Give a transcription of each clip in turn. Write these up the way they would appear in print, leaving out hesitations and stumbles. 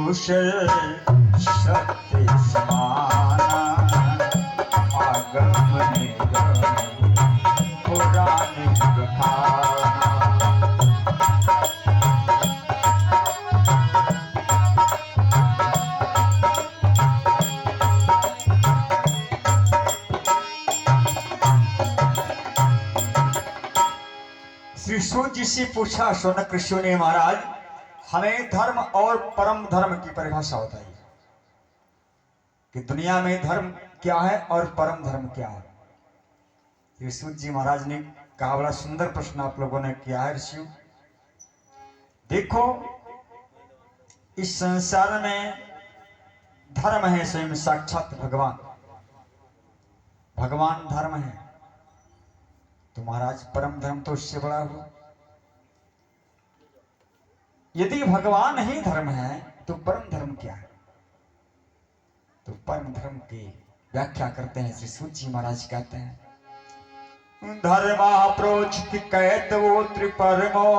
कुशल सत्य समाना आगम निगम पुराण बखाना। श्री सूत जी से पूछा शौनक ऋषियों ने, महाराज हमें धर्म और परम धर्म की परिभाषा बताइए कि दुनिया में धर्म क्या है और परम धर्म क्या है। श्री सूत जी महाराज ने कहा, बड़ा सुंदर प्रश्न आप लोगों ने किया है ऋषियों। देखो, इस संसार में धर्म है स्वयं साक्षात भगवान। भगवान धर्म है तो महाराज परम धर्म तो उससे बड़ा हो। यदि भगवान ही धर्म है तो परम धर्म क्या है? तो परम धर्म की व्याख्या करते हैं श्री सूत जी महाराज। कहते हैं, धर्मा प्रोचित कैतवो त्रिपरमो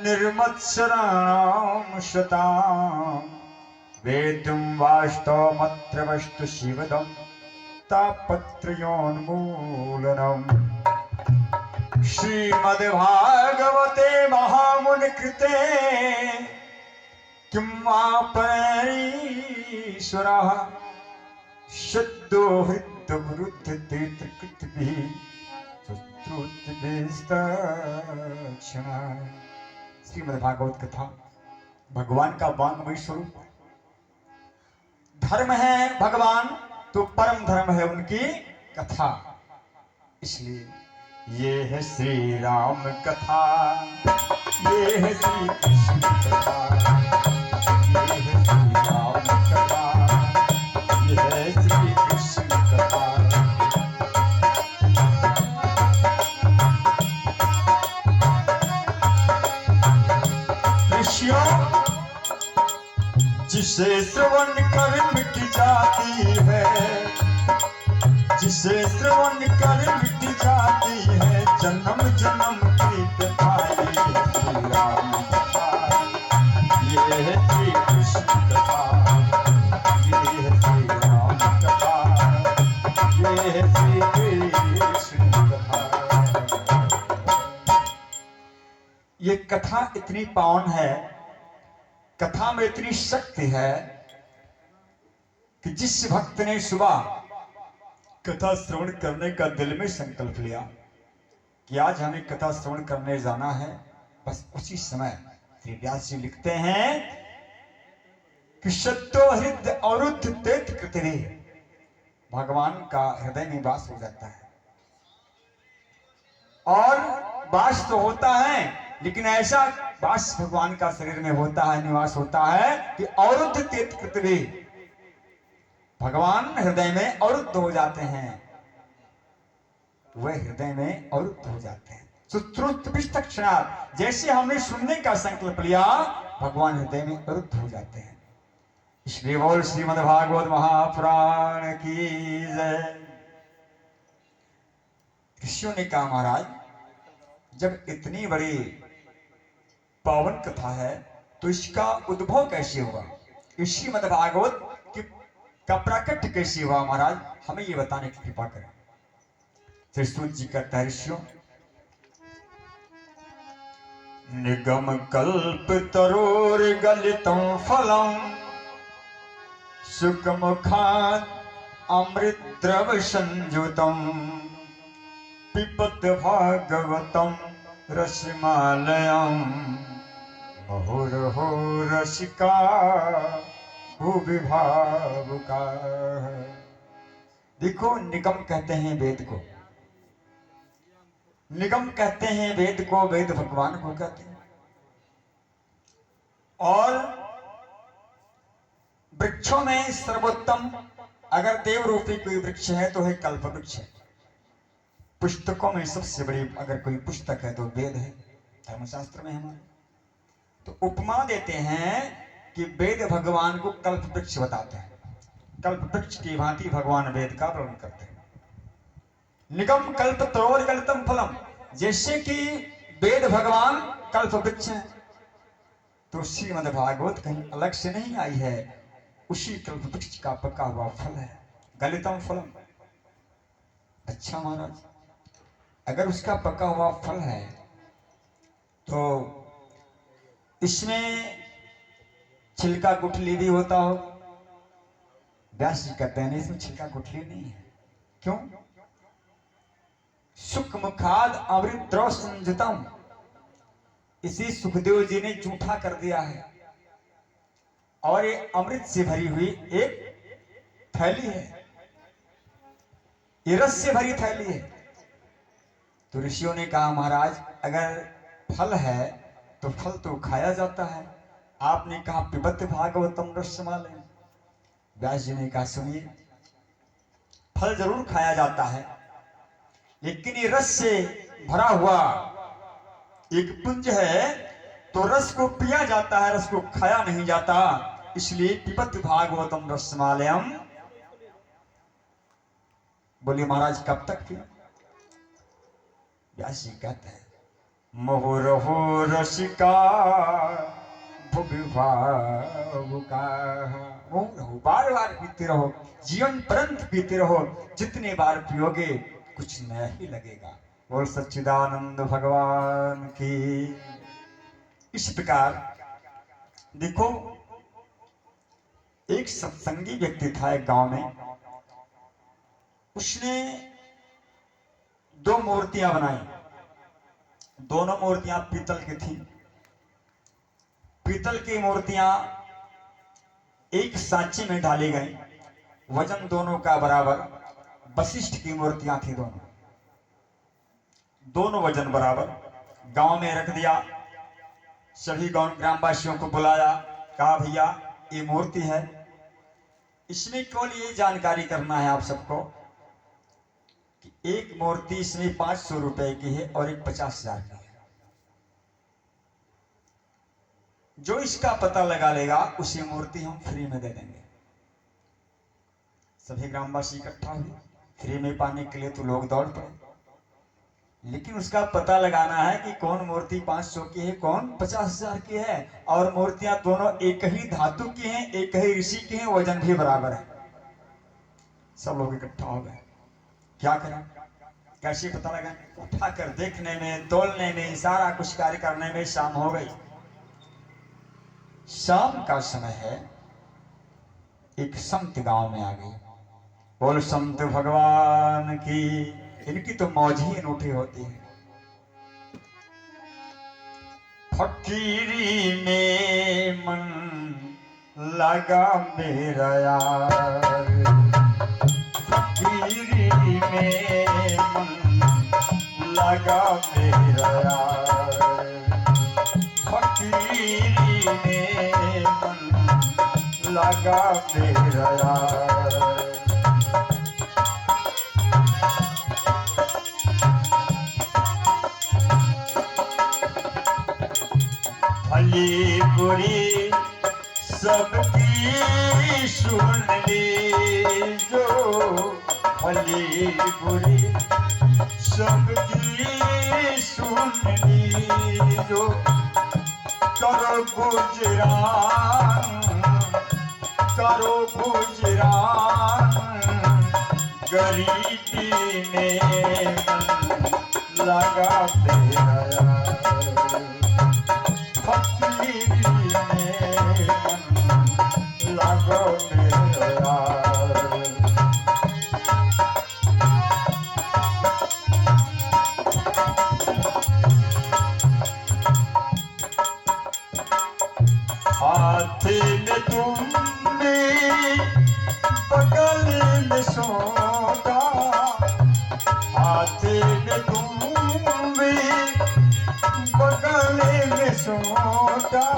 निर्मत्सराणाम शताम वेदुम वास्तवमत्र वस्तु शिवदम तापत्रयोन्मूलनम। श्रीमद्भागवते महामुनि कृते किं वा परीश्वरः शब्दो हृद्यवरुध्यते त्रिकृतिभिः सुश्रुतिभिस्तक्षणाय। श्रीमद्भागवत कथा भगवान का वांग्मय स्वरूप। धर्म है भगवान तो परम धर्म है उनकी कथा। इसलिए ये है श्री राम कथा, ये है श्री कृष्ण कथा, ये है श्री राम कथा, ये है श्री कृष्ण कथा। ऋषियों, जिसे श्रवण कर मिट जाती है, जिसे श्रवण कर मिट जाती है जन्म जन्म की कथा। ये श्री राम कथा, ये है श्री कृष्ण कथा, ये है श्री राम कथा, ये है श्री कृष्ण कथा। ये कथा इतनी पावन है, कथा में इतनी शक्ति है कि जिस भक्त ने सुबह कथा श्रवण करने का दिल में संकल्प लिया कि आज हमें कथा श्रवण करने जाना है, बस उसी समय श्री व्यास जी लिखते हैं कि सत्यो हृदय अवरुद्ध तेत कृतवे। भगवान का हृदय में वास हो जाता है। और वास तो होता है, लेकिन ऐसा वास भगवान का शरीर में होता है, निवास होता है कि अवरुद्ध तेत कृतवे। भगवान हृदय में अवरुद्ध हो जाते हैं, वह हृदय में अवरुद्ध हो जाते हैं। सुश्रुतभिस्तक्षणात्, जैसे हमने सुनने का संकल्प लिया भगवान हृदय में अवरुद्ध हो जाते हैं। इसलिए बोल श्रीमद्भागवत महापुराण की जय। ऋषियों ने कहा, महाराज जब इतनी बड़ी पावन कथा है तो इसका उद्भव कैसे हुआ, इस श्रीमद्भागवत का प्राकट्य कैसे हुआ? महाराज हमें ये बताने की कृपा करें। श्री सूत जी कहता है, ऋषियों, निगम कल्प तरोर गलितम फलम सुखमुखात् अमृत द्रव संयुतम पिबत भागवतम रसमालयम मुहुर्हो रसिका भूविभावुका। देखो, निगम कहते हैं वेद को, निगम कहते हैं वेद को, वेद भगवान को कहते हैं। और वृक्षों में सर्वोत्तम अगर देव रूपी कोई वृक्ष है तो है कल्प वृक्ष। पुस्तकों में सबसे बड़ी अगर कोई पुस्तक है तो वेद है, धर्मशास्त्र में हमारे। तो उपमा देते हैं कि वेद भगवान को कल्प वृक्ष बताते हैं, कल्प वृक्ष की भांति भगवान वेद का वर्णन करते हैं। निगम कल्प तरोर गलितम फलम, जैसे कि वेद भगवान कल्प वृक्ष है तो श्रीमद् भागवत कहीं अलग से नहीं आई है, उसी कल्प वृक्ष का पका हुआ फल है। गलितम फलम। अच्छा महाराज, अगर उसका पका हुआ फल है तो इसमें छिलका गुठली भी होता हो? व्यास जी कहते हैं इसमें छिलका गुठली नहीं है। क्यों? सुख मुखाद अमृत द्रव संजितम, इसी सुखदेव जी ने जूठा कर दिया है और ये अमृत से भरी हुई एक थैली है, ये रस से भरी थैली है। तो ऋषियों ने कहा महाराज अगर फल है तो फल तो खाया जाता है, आपने कहा पिबत भागवतम रसमालय। व्यास जी ने कहा सुनिए, फल जरूर खाया जाता है लेकिन ये रस से भरा हुआ एक पुंज है, तो रस को पिया जाता है, रस को खाया नहीं जाता, इसलिए पिबत भागवतम रसमालयम। बोलिए महाराज कब तक पिया? व्यास जी कहते हैं मोहरहो रसिका बार बार पीते रहो, जीवन पर्यंत पीते रहो, जितने बार पियोगे कुछ नया ही लगेगा। बोल सच्चिदानंद भगवान की। इस प्रकार देखो, एक सत्संगी व्यक्ति था एक गांव में, उसने दो मूर्तियां बनाई। दोनों मूर्तियां पीतल की थी। पीतल की मूर्तियां एक सांचे में डाली गई, वजन दोनों का बराबर। वशिष्ठ की मूर्तियां थी, दोनों वजन बराबर। गांव में रख दिया, सभी गांव ग्रामवासियों को बुलाया, कहा भैया ये मूर्ति है, इसमें केवल ये जानकारी करना है आप सबको कि एक मूर्ति इसमें 500 रुपए की है और एक 50,000 की है। जो इसका पता लगा लेगा उसी मूर्ति हम फ्री में दे देंगे। सभी ग्रामवासी इकट्ठा हुए, फ्री में पाने के लिए तो लोग दौड़ पड़े, लेकिन उसका पता लगाना है कि कौन मूर्ति 500 की है, कौन 50,000 की है। और मूर्तियां दोनों एक ही धातु की हैं, एक ही ऋषि की हैं, वजन भी बराबर है। सब लोग इकट्ठा हो गए, क्या करें, कैसे पता लगाएं? उठाकर देखने में, तोलने में, सारा कुछ कार्य करने में शाम हो गई। शाम का समय है, एक संत गांव में आ गई। बोल संत भगवान की। इनकी तो मौज ही अनूठी होती है। फकीरी में मन लगा मेरा यार, फकीरी में मन लगा मेरा यार, फकीरी में मन लगा मेरा यार। भली बुरी सबकी सुन ली जो, भली बुरी सबकी सुन ली जो, करो गुजरान, करो गुजरान, गरीबी में मन लगा तेरा यार, फकीरी में मन लगा मेरा यार। हाथ में तुम्बी बगल में सोटा, हाथ में तुम्बी बगल में सोटा,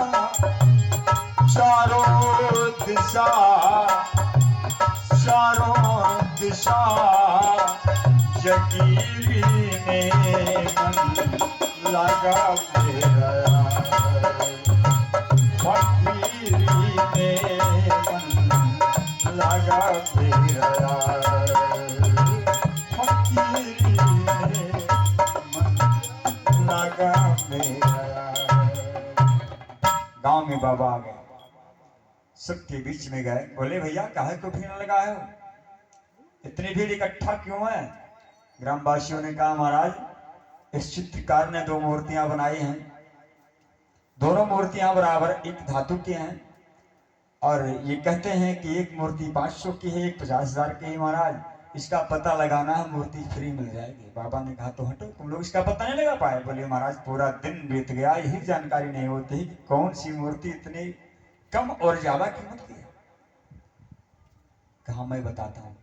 चारों दिशा, चारों दिशा जगीरी में मन लगा मेरा यार, फकीरी में मन लगा मेरा यार, फकीरी में मन लगा मेरा यार। गांव में बाबा आ गए, सबके बीच में गए, बोले भैया काहे को भीड़ लगाए हो, इतनी भीड़ इकट्ठा क्यों है। ग्रामवासियों ने कहा महाराज इस चित्रकार ने दो मूर्तियां बनाई हैं, दोनों मूर्तियां बराबर एक धातु की हैं और ये कहते हैं कि एक मूर्ति 500 की है, एक 50,000 की है। महाराज इसका पता लगाना है, मूर्ति फ्री मिल जाएगी। बाबा ने कहा तो हटो, तुम लोग इसका पता नहीं लगा पाए। बोले महाराज पूरा दिन बीत गया, यही जानकारी नहीं होती कि कौन सी मूर्ति इतनी कम और ज्यादा कीमत की है। कहा मैं बताता हूं।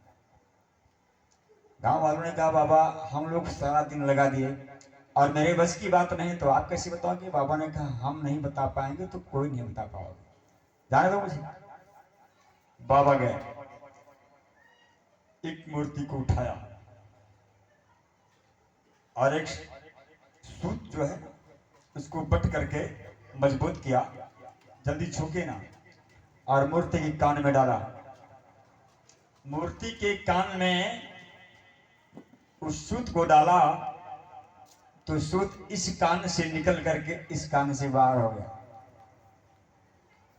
गांव वालों ने कहा बाबा हम लोग सारा दिन लगा दिए और मेरे बस की बात नहीं, तो आप कैसे बताओगे। बाबा ने कहा हम नहीं बता पाएंगे तो कोई नहीं बता पाओगे, जाने दो मुझे। बाबा गए, एक मूर्ति को उठाया और एक सूत जो है उसको बट करके मजबूत किया, जल्दी छूके ना, और मूर्ति के कान में डाला। मूर्ति के कान में उस सूत को डाला तो सूत इस कान से निकल करके इस कान से बाहर हो गया।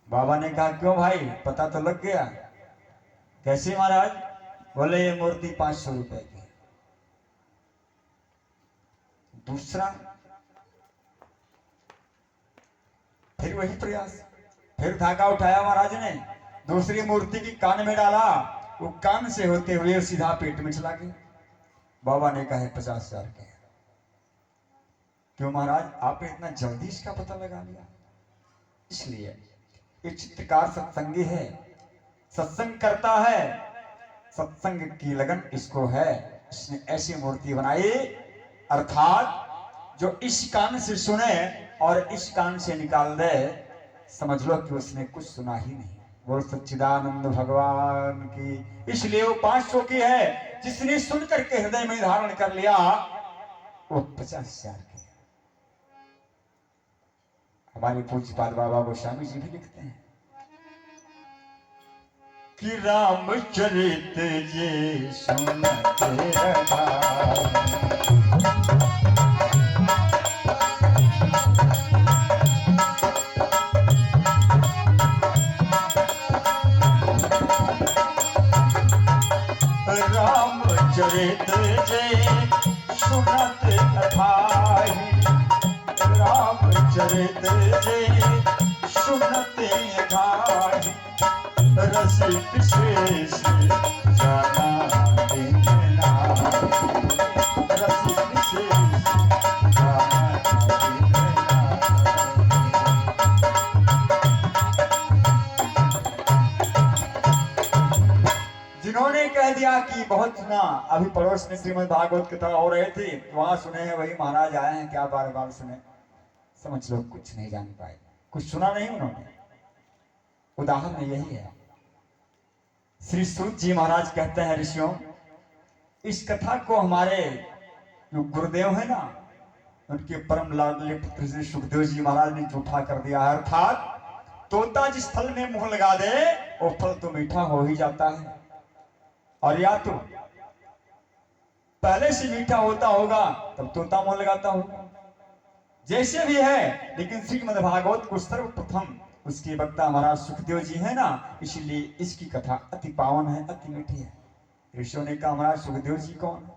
बाबा ने कहा क्यों भाई, पता तो लग गया। कैसे महाराज। बोले ये मूर्ति 500 रुपए की। दूसरा फिर वही प्रयास, फिर धागा उठाया महाराज ने, दूसरी मूर्ति की कान में डाला, वो कान से होते हुए सीधा पेट में चला गया। बाबा ने कहा 50,000 के। क्यों महाराज आपने इतना जल्दी इसका पता लगा लिया। इसलिए ये चित्रकार सत्संगी है, सत्संग करता है, सत्संग की लगन इसको है। इसने ऐसी मूर्ति बनाई, अर्थात जो इस कान से सुने और इस कान से निकाल दे, समझ लो कि उसने कुछ सुना ही नहीं। बोल सच्चिदानंद भगवान की। इसलिए वो 500 की है, जिसने सुन करके हृदय में धारण कर लिया वो 50,000 की। हमारे पूज्यपाद बाबा गोस्वामी जी भी लिखते हैं कि रामचरित जी सुनते रहा, रामचरित जी सुनते अथाहि, रामचरित जी सुनते अथाहि, रसिक शेष जाना देना, रसिक शेष जाना देना। जिन्होंने कह दिया कि बहुत सुना, अभी पड़ोस में श्रीमद् भागवत कथा हो रहे थे, वहां सुने हैं, वही महाराज आए हैं, क्या बार बार सुने। समझ लो कुछ नहीं जान पाए, कुछ सुना नहीं उन्होंने। उदाहरण यही है। श्री सूत जी महाराज कहते हैं ऋषियों, इस कथा को हमारे जो गुरुदेव है ना, उनके परम लाडले पुत्र श्री सुखदेव जी महाराज ने झूठा कर दिया है। अर्थात तोता जिस फल में मुंह लगा दे वो फल तो मीठा हो ही जाता है, और या तो पहले से मीठा होता होगा तब तोता मुंह लगाता होगा। जैसे भी है, लेकिन श्रीमद् भागवत को सर्वप्रथम उसके वक्ता हमारा सुखदेव जी है ना, इसलिए इसकी कथा अति पावन है, अति मीठी है। ऋषियों ने कहा हमारा सुखदेव जी कौन है,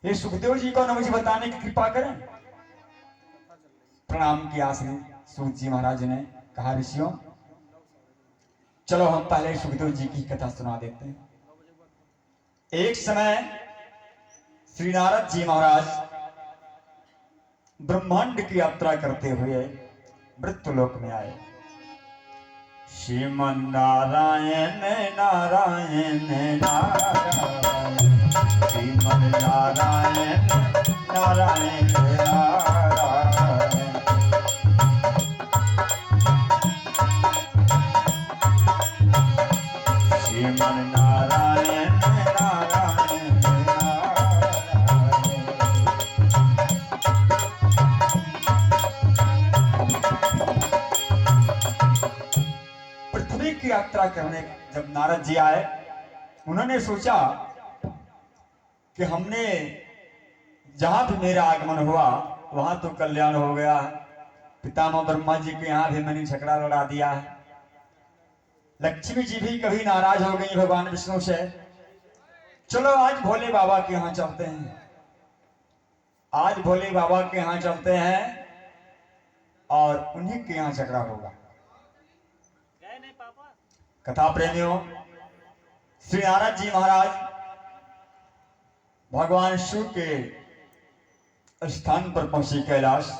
ये सुखदेव जी कौन है, मुझे बताने की कृपा करें। प्रणाम किया श्री सूत जी महाराज ने। कहा ऋषियों चलो हम पहले सुखदेव जी की कथा सुना देते हैं। एक समय श्री नारद जी महाराज ब्रह्मांड की यात्रा करते हुए मृत्युलोक में आए। श्रीमन नारायण नारायण नारायण, श्रीमन नारायण नारायण नारायण, श्रीमन नारायण नारायण नारायण। पृथ्वी की यात्रा करने जब नारद जी आए, उन्होंने सोचा कि हमने जहां भी मेरा आगमन हुआ वहां तो कल्याण हो गया, पितामह ब्रह्मा जी के यहाँ भी मैंने झगड़ा लड़ा दिया है। लक्ष्मी जी भी कभी नाराज हो गई भगवान विष्णु से। चलो आज भोले बाबा के यहाँ चलते हैं, आज भोले बाबा के यहाँ चलते हैं और उन्हीं के यहाँ झगड़ा होगा। कथा प्रेमियों, श्री नारद जी महाराज भगवान शिव के स्थान पर पहुंचे कैलाश।